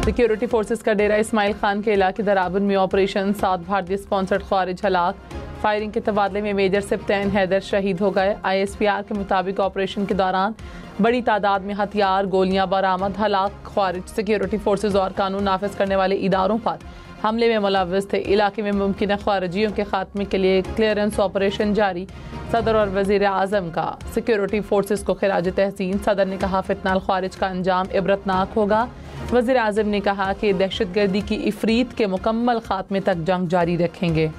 Security forces का डेरा इस्माइल खान के इलाके दराबन में ऑपरेशन 7 भारतीय स्पॉन्सर्ड ख्वारिज हलाक। फायरिंग के तबादले में मेजर सिप्तैन हैदर शहीद हो गए। ISPR के मुताबिक ऑपरेशन के दौरान बड़ी तादाद में हथियार गोलियां बरामद। हलाक ख्वारिज सिक्योरिटी फोर्सेस और कानून नाफिज करने वाले इदारों पर हमले में मुलव्वस थे। इलाके में मुमकिन ख्वारिजियों के खात्मे के लिए क्लियरेंस ऑपरेशन जारी। सदर और वज़ीर आज़म का सिक्योरिटी फोर्सेस को खिराज तहसीन। सदर ने कहा फितनाल ख्वारिज का अंजाम इबरतनाक होगा। वज़ीर आज़म ने कहा कि दहशतगर्दी की इफरीत के मुकम्मल खात्मे तक जंग जारी रखेंगे।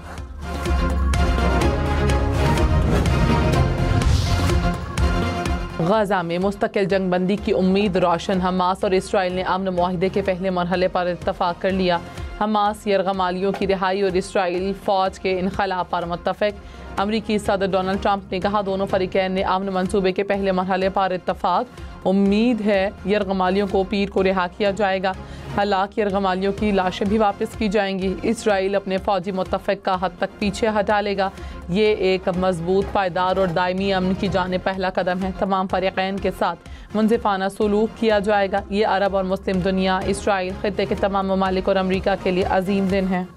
गाज़ा में मुस्तकिल जंग बंदी की उम्मीद रोशन। हमास और इसराइल ने अमन मुआहिदे के पहले मरहले पर इत्तफाक कर लिया। हमास यरगमालियों की रिहाई और इसराइल फ़ौज के इनखला पर मुत्तफ़िक। अमरीकी सदर डोनाल्ड ट्रंप ने कहा दोनों फरीकैन ने अमन मंसूबे के पहले मरहले पर इत्तफाक। उम्मीद है यरगमालियों को पीर को रिहा किया जाएगा। हलाक यरगमालियों की लाशें भी वापस की जाएंगी। इसराइल अपने फ़ौजी मुत्तफ़िक का हद तक पीछे हटा लेगा। ये एक मजबूत, पायदार और दायमी अमन की जानिब पहला कदम है। तमाम फरीकैन के साथ मुंसिफाना सलूक किया जाएगा। ये अरब और मुस्लिम दुनिया, इसराइल, खित्ते के तमाम ममालिक और अमरीका के लिए अजीम दिन है।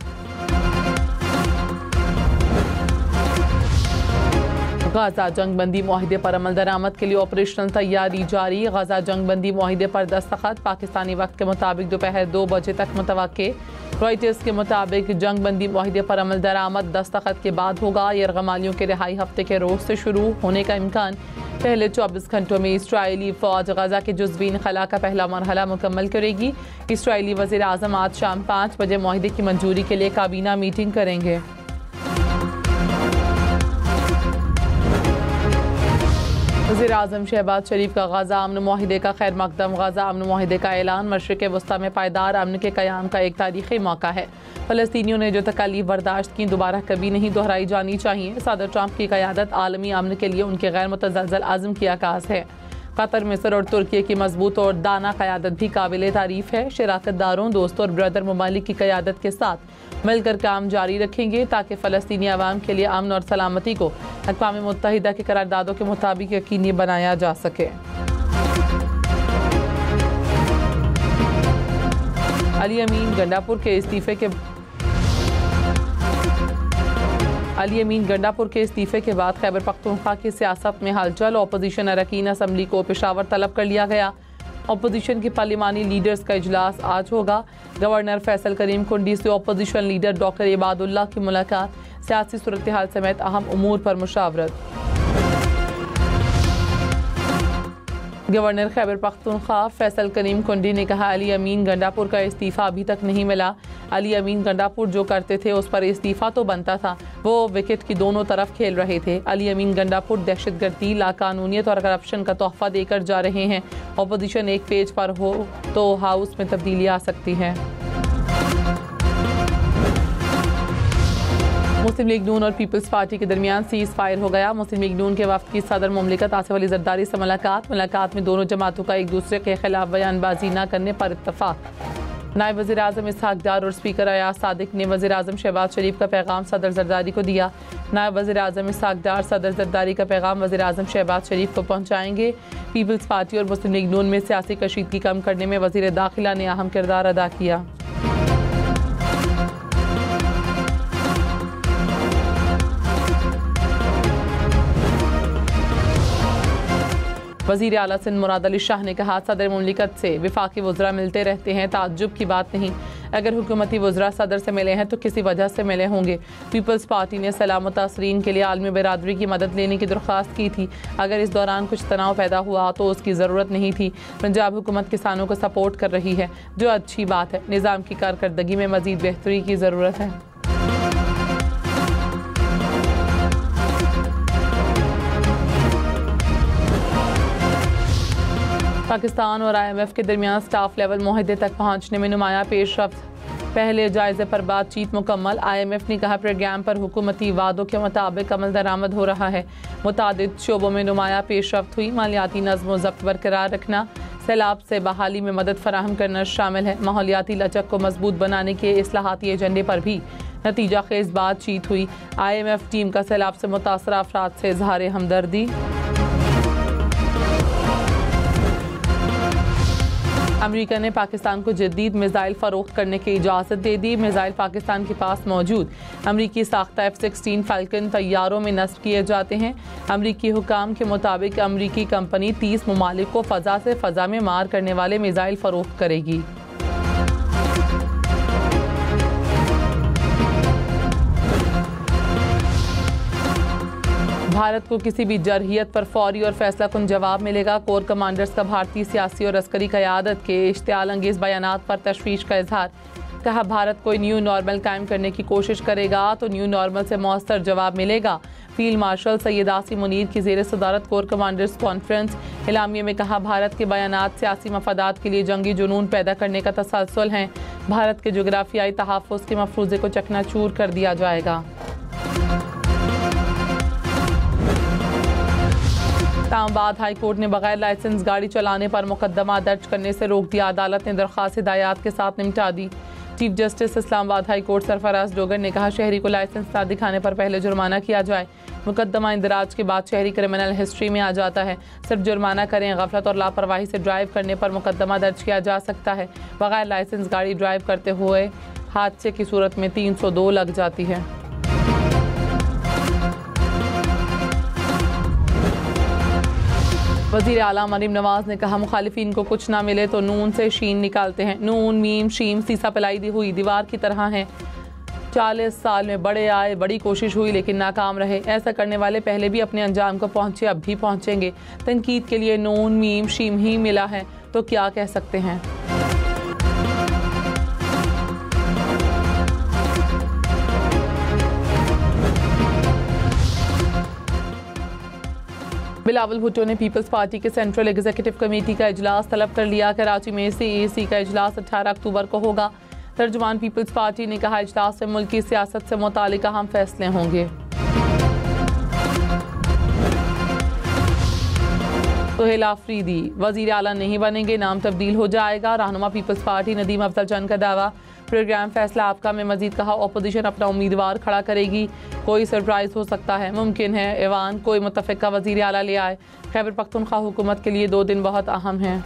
गाज़ा जंग बंदी मुआहिदे पर अमल दरामद के लिए ऑपरेशनल तैयारी जारी। गाज़ा जंग बंदी मुआहिदे पर दस्तखत पाकिस्तानी वक्त के मुताबिक दोपहर 2 बजे तक मुतवक्के। रॉयटर्स के मुताबिक जंग बंदी मुआहिदे पर अमल दरामद दस्तखत के बाद होगा। यरगमालियों के रिहाई हफ्ते के रोज़ से शुरू होने का इम्कान। पहले 24 घंटों में इसराइली फ़ौज गाज़ा के जुज़वी इनखला का पहला मरहला मुकम्मल करेगी। इसराइली वज़ीर आज़म आज शाम 5 बजे मुआहिदे की मंजूरी के लिए काबीना मीटिंग करेंगे। वज़ीर आज़म शहबाज शरीफ का गाज़ा अमन मुआहिदे का खैर मकदम। गाज़ा अमन मुआहिदे का ऐलान मशरिक़ वस्ता में पायदार अमन के क़याम का एक तारीख़ी मौका है। फ़लस्तीनियों ने जो तकालीफ बर्दाश्त की दोबारा कभी नहीं दोहराई जानी चाहिए। सदर ट्रंप की क़यादत आलमी अमन के लिए उनके गैर मुतज़लज़ल आज़म की आकाश है। कतर, मिस्र और तुर्की की मजबूत और दाना क़यादत भी काबिल तारीफ़ है। शराकतदारों, दोस्तों और ब्रदर ममालिक की क़यादत के साथ मिलकर काम जारी रखेंगे ताकि फ़लस्तीनी अवाम के लिए अमन और सलामती को अक़वाम मुत्तहिदा की करारदादों के मुताबिक यकीनी बनाया जा सके। अली अमीन गंडापुर के इस्तीफ़े के बाद खैबर पख्तूनख्वा की सियासत में हलचल। अपोजिशन अरकान असम्बली को पेशावर तलब कर लिया गया। अपोजिशन के पार्लिमानी लीडर्स का इजलास आज होगा। गवर्नर फैसल करीम कुंडी से अपोजिशन लीडर डॉक्टर इबादुल्लाह की मुलाकात। सियासी सूरत हाल समेत अहम उमूर पर मुशावरत। गवर्नर खैबर पख्तूनख्वा फैसल करीम कुंडी ने कहा अली अमीन गंडापुर का इस्तीफ़ा अभी तक नहीं मिला। अली अमीन गंडापुर जो करते थे उस पर इस्तीफ़ा तो बनता था। वो विकेट की दोनों तरफ खेल रहे थे। अली अमीन गंडापुर दहशतगर्दी, लाकानूनियत और करप्शन का तोहफ़ा देकर जा रहे हैं। अपोजिशन एक पेज पर हो तो हाउस में तब्दीली आ सकती है। मुस्लिम लीग नून और पीपल्स पार्टी के दरमियान सीज़ फायर हो गया। मुस्लिम लीग नून के वफ़द की सदर मुमलिकत आसिफ अली जरदारी से मुलाकात में दोनों जमातों का एक दूसरे के खिलाफ बयानबाजी न करने पर इत्तफाक। नायब वज़ीर आज़म इसहाक़ डार और स्पीकर अयाज सादिक ने वज़ीर आज़म शहबाज शरीफ का पैगाम सदर जरदारी को दिया। नायब वज़ीर आज़म इसहाक़ डार सदर जरदारी का पैगाम वज़ीर आज़म शहबाज शरीफ को पहुँचाएंगे। पीपल्स पार्टी और मुस्लिम लीग नून में सियासी कशीदगी कम करने में वज़ीर दाखिला ने अहम किरदार अदा किया। वज़ीर आला सिंध मुराद अली शाह ने कहा सदर मुमलिकत से वफाकी वज़रा मिलते रहते हैं, ताज्जुब की बात नहीं। अगर हुकूमती वज़रा सदर से मिले हैं तो किसी वजह से मिले होंगे। पीपल्स पार्टी ने सलाम मुतासरीन के लिए आलमी बिरादरी की मदद लेने की दरख्वास्त की थी। अगर इस दौरान कुछ तनाव पैदा हुआ तो उसकी ज़रूरत नहीं थी। पंजाब हुकूमत किसानों को सपोर्ट कर रही है, जो अच्छी बात है। निज़ाम की कारकर्दगी में मज़ीद बेहतरी की ज़रूरत है। पाकिस्तान और IMF के दरमियान स्टाफ लेवल मुआहदे तक पहुँचने में नुमाया पेशरफ्त। पहले जायजे पर बातचीत मुकम्मल। IMF ने कहा प्रोग्राम पर हुकूमती वादों के मुताबिक अमल दरामद हो रहा है। मुतादिद शोबों में नुमाया पेशरफ्त हुई। मालियाती नज़्म व ज़ब्त बरकरार रखना, सैलाब से बहाली में मदद फराहम करना शामिल है। माहौलियाती लचक को मजबूत बनाने के इस्लाहाती एजेंडे पर भी नतीजा खेज बातचीत हुई। IMF टीम का सैलाब से मुतासरा अफराद से इजहार हमदर्दी। अमेरिका ने पाकिस्तान को जदीद मिसाइल फरोख्त करने की इजाज़त दे दी। मिसाइल पाकिस्तान के पास मौजूद अमेरिकी साख्ता F-16 फाल्कन तैयारों में नस्ब किए जाते हैं। अमेरिकी हुकाम के मुताबिक अमेरिकी कंपनी 30 ममालिक को फ़ज़ा से फ़ज़ा में मार करने वाले मिसाइल फरोख्त करेगी। भारत को किसी भी जरहियत पर फौरी और फैसला कुन जवाब मिलेगा। कोर कमांडर्स का भारतीय सियासी और अस्करी क़यादत के इश्तियाल अंगेज़ बयानात पर तशवीश का इजहार। कहा, भारत कोई न्यू नॉर्मल कायम करने की कोशिश करेगा तो न्यू नॉर्मल से मौसर जवाब मिलेगा। फील्ड मार्शल सैयद आसिम मुनीर की ज़ेर सदारत कोर कमांडर्स कॉन्फ्रेंस इलामिया में कहा, भारत के बयानात सियासी मफादात के लिए जंगी जुनून पैदा करने का तसलसल हैं। भारत के जोग्राफियाई तहफ़्फ़ुज़ के मफरूज़े को चकनाचूर कर दिया जाएगा। इस्लामाबाद हाई कोर्ट ने बगैर लाइसेंस गाड़ी चलाने पर मुकदमा दर्ज करने से रोक दिया। अदालत ने दरख्वास्त हिदायत के साथ निपटा दी। Chief justice Islamabad high court Sarfaraz Dogar ने कहा, शहरी को लाइसेंस न दिखाने पर पहले जुर्माना किया जाए। मुकदमा इंदराज के बाद शहरी क्रिमिनल हिस्ट्री में आ जाता है। सिर्फ जुर्माना करें। गफलत और लापरवाही से ड्राइव करने पर मुकदमा दर्ज किया जा सकता है। बगैर लाइसेंस गाड़ी ड्राइव करते हुए हादसे की सूरत में 302 लग जाती है। वज़ीर आला मरीम नवाज ने कहा, मुखालिफिन को कुछ ना मिले तो नून से शीन निकालते हैं। नून मीम शीम सीसा पिलाई दी हुई दीवार की तरह हैं। 40 साल में बड़े आए, बड़ी कोशिश हुई लेकिन नाकाम रहे। ऐसा करने वाले पहले भी अपने अंजाम को पहुंचे, अब भी पहुंचेंगे। तनकीद के लिए नून मीम शीम ही मिला है तो क्या कह सकते हैं। बिलावल भुट्टो ने पीपल्स पार्टी के सेंट्रल एग्जीक्यूटिव कमेटी का इजलास तलब कर लिया। कराची में CAC का इजलास 18 अक्टूबर को होगा। तर्जुमान पीपल्स पार्टी ने कहा, इजलास में मुल्क की सियासत से मुतालिक अहम फैसले होंगे। सुहेल आफरीदी वज़ीर आला नहीं बनेंगे, नाम तब्दील हो जाएगा। रहनुमा पीपल्स पार्टी नदीम अफजल चंद का दावा। प्रोग्राम फैसला आपका में मजीद कहा, अपोजिशन अपना उम्मीदवार खड़ा करेगी। कोई सरप्राइज हो सकता है, मुमकिन है ऐवान कोई मुतफ़िका वज़ीर आला ले आए। खैबर पख्तूनख्वा हुकूमत के लिए 2 दिन बहुत अहम हैं।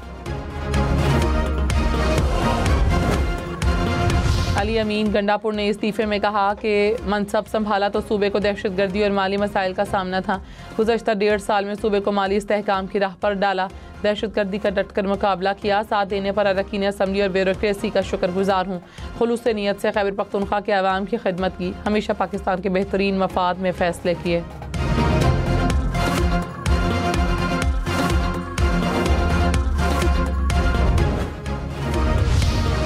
अली अमीन गंडापुर ने इस्तीफ़े में कहा कि मनसब संभाला तो सूबे को दहशतगर्दी और माली मसाइल का सामना था। गुज़श्ता 1.5 साल में सूबे को माली इस्तेहकाम की राह पर डाला। दहशतगर्दी का डटकर मुकाबला किया। साथ देने पर अरकान असम्बली और ब्यूरोक्रेसी का शुक्रगुजार हूँ। खुलूस नीयत से खैबर पख्तूनख्वा के अवाम की खिदमत की। हमेशा पाकिस्तान के बेहतरीन मफाद में फ़ैसले किए।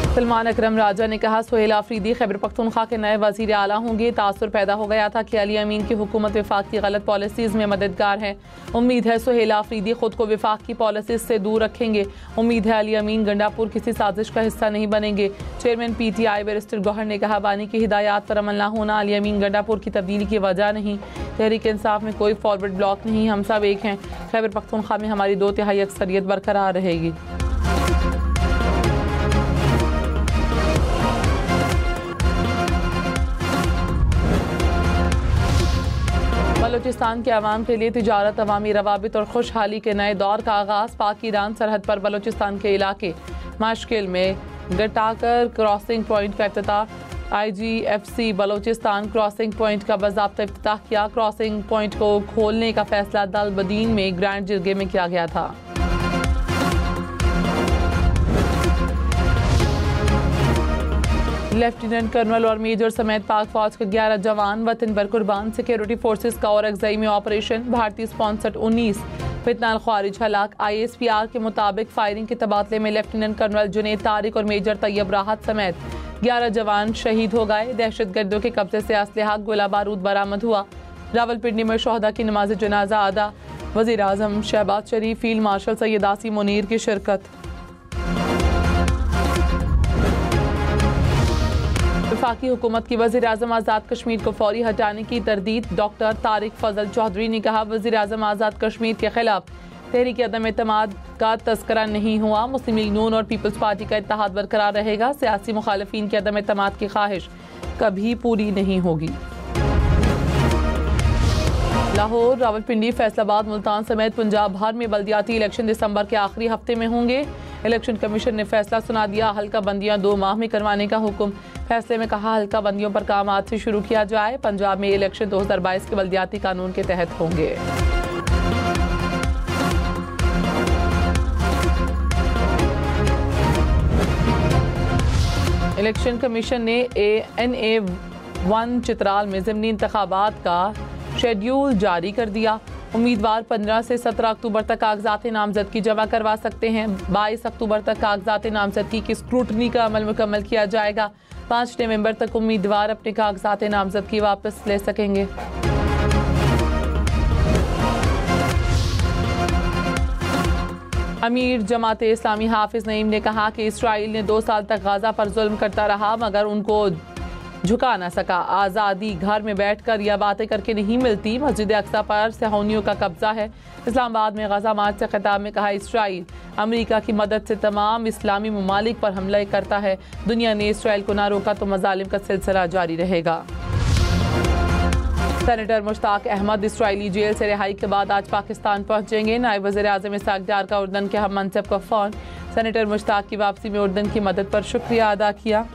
सलमान अकरम राजा ने कहा, सुहेल आफरीदी खैबर पख्तूनख्वा के नए वज़ीर आला होंगे। तासुर पैदा हो गया था कि अली अमीन की हुकूमत वफाक की गलत पॉलिसीज़ में मददगार है। उम्मीद है सुहेल आफरीदी खुद को वफाक की पॉलिसीज़ से दूर रखेंगे। उम्मीद है अली अमीन गंडापुर किसी साजिश का हिस्सा नहीं बनेंगे। चेयरमैन PTI बैरिस्टर गौहर ने कहा, बानी की हिदायत पर अमल न होना अली अमीन गंडापुर की तब्दीली की वजह नहीं। तहरीक इंसाफ में कोई फॉरवर्ड ब्लॉक नहीं, हम सब एक हैं। खैबर पख्तूनख्वा में हमारी 2/3 अक्सरियत बरकरार रहेगी। बलूचिस्तान के अवाम के लिए तिजारत, अवामी रवाबित और खुशहाली के नए दौर का आगाज़। पाक ईरान सरहद पर बलूचिस्तान के इलाके माशकिल में गटाकर क्रॉसिंग पॉइंट का इफ्तिताह। IGFC बलूचिस्तान क्रॉसिंग पॉइंट का बाज़ाब्ता इफ्तिताह किया। क्रॉसिंग पॉइंट को खोलने का फैसला दल बदीन में ग्रैंड जिरगे में किया गया था। लेफ्टिनेंट कर्नल और मेजर समेत पाक फौज के 11 जवान वतन पर कुर्बान। सिक्योरिटी फोर्सेस का और अगज़ई में ऑपरेशन। भारतीय स्पॉन्सर्ड 19 फितनाल ख्वारिज हलाक। ISPR के मुताबिक फायरिंग के तबादले में लेफ्टिनेंट कर्नल जुनेद तारिक और मेजर तैयब राहत समेत 11 जवान शहीद हो गए। दहशतगर्दों के कब्जे से असलहा गोला बारूद बरामद हुआ। रावलपिंडी में शोहदा की नमाज जनाजा अदा। वज़ीर आज़म शहबाज शरीफ, फील्ड मार्शल सैयद आसिम मुनीर की शिरकत। वफाकी हुकूमत की वज़ीर आज़म आज़ाद कश्मीर को फौरी हटाने की तरदीद। डॉक्टर तारिक फजल चौधरी ने कहा, वज़ीर आज़म आज़ाद कश्मीर के खिलाफ तहरीक अदम एतमाद का तस्करा नहीं हुआ। मुस्लिम लीग नून और पीपल्स पार्टी का इत्तेहाद बरकरार रहेगा। सियासी मुखालिफिन की अदम एतमाद की ख्वाहिश कभी पूरी नहीं होगी। लाहौर, रावलपिंडी, फैसलाबाद, मुल्तान समेत पंजाब भर में बल्दियाती इलेक्शन दिसंबर के आखिरी हफ्ते में होंगे। इलेक्शन कमीशन ने फैसला सुना दिया, हल्का बंदियां 2 माह में करवाने का हुक्म। फैसले में कहा हल्का बंदियों पर काम आज से शुरू किया जाए। पंजाब में इलेक्शन 2022 के बल्दियाती कानून के तहत होंगे। इलेक्शन कमीशन ने NA1 चित्राल में ज़िमनी इंतखाबात का शेड्यूल जारी कर दिया। उम्मीदवार 15 से 17 अक्टूबर तक कागजात नामजदगी जमा करवा सकते हैं। 22 अक्टूबर तक कागजात नामजदगी की स्क्रूटनी का अमल मुकम्मल किया जाएगा। 5 नवंबर तक उम्मीदवार अपने कागजात नामजदगी वापस ले सकेंगे। अमीर जमात इस्लामी हाफिज नईम ने कहा कि इसराइल ने 2 साल तक गाजा पर जुल्म करता रहा मगर उनको झुका न सका। आज़ादी घर में बैठकर या बातें करके नहीं मिलती। मस्जिद अक्सा पर सहोनियों का कब्जा है। इस्लामाबाद में गाजा मार्च से खिताब में कहा इसराइल अमेरिका की मदद से तमाम इस्लामी ममालिक पर हमला करता है। दुनिया ने इसराइल को ना रोका तो मजालिम का सिलसिला जारी रहेगा। सेनेटर मुश्ताक अहमद इसराइली जेल से रिहाई के बाद आज पाकिस्तान पहुंचेंगे। नायब वज़ीर-ए-आज़म इसहाक डार का उर्दन के हम मनसब का फ़ोन। सेनेटर मुश्ताक की वापसी में उर्दन की मदद पर शुक्रिया अदा किया।